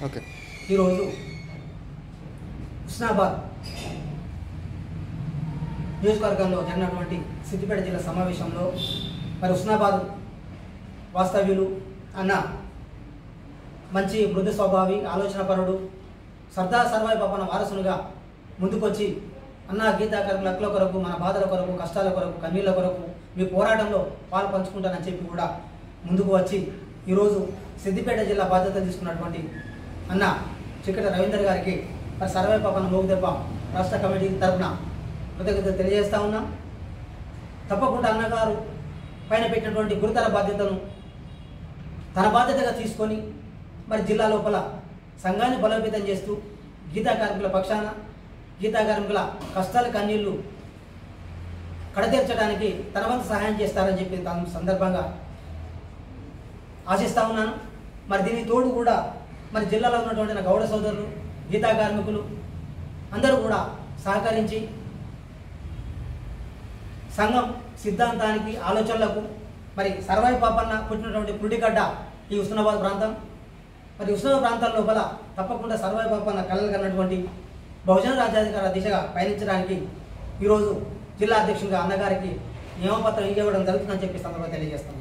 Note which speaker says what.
Speaker 1: Okay.
Speaker 2: ఈరోజు హుస్నాబాద్ నియోజకవర్గంలో జరిగినటువంటి సిద్దిపేట జిల్లా సమావేశంలో మరి హుస్నాబాద్ వాస్తవ్యులు అన్న మంచి మృదు స్వభావి ఆలోచనపరుడు సర్దార్ సర్వాయి పాపన్న వారసునిగా ముందుకొచ్చి అన్న గీతా కార్మికుల హక్కుల కొరకు, మన బాధల కొరకు, కష్టాల కొరకు, కన్నీళ్ళ కొరకు మీ పోరాటంలో పాలు పంచుకుంటానని చెప్పి కూడా ముందుకు వచ్చి ఈరోజు సిద్దిపేట జిల్లా బాధ్యత తీసుకున్నటువంటి అన్న చిక్కట రవీందర్ గారికి మరి సర్వాయి పాపన్న మోగుదెబ్బ రాష్ట్ర కమిటీ తరఫున కృతజ్ఞతలు తెలియజేస్తా ఉన్నాం. తప్పకుండా అన్నగారు పైన పెట్టినటువంటి గురుతర బాధ్యతను తన బాధ్యతగా తీసుకొని మరి జిల్లా లోపల సంఘాన్ని బలోపేతం చేస్తూ గీతా కార్మికుల పక్షాన గీతా కార్మికుల కష్టాల కన్నీళ్లు కడతీర్చడానికి తన వంతు సహాయం చేస్తారని చెప్పి తన సందర్భంగా ఆశిస్తూ ఉన్నాను. మరి దీనికి తోడు కూడా మరి జిల్లాలో ఉన్నటువంటి నా గౌడ సోదరులు, గీతా కార్మికులు అందరూ కూడా సహకరించి సంఘం సిద్ధాంతానికి, ఆలోచనలకు మరి సర్వాయి పాపన్న పుట్టినటువంటి పురిటిగడ్డ ఈ హుస్నాబాద్ ప్రాంతం. మరి హుస్నాబాద్ ప్రాంతాల లోపల తప్పకుండా సర్వాయి పాపన్న కళలు కన్నటువంటి బహుజన రాజ్యాధికార దిశగా పయనించడానికి ఈరోజు జిల్లా అధ్యక్షుడిగా అన్నగారికి నియమపత్రం ఇవ్వడం జరుగుతుందని చెప్పి సందర్భంగా తెలియజేస్తాను.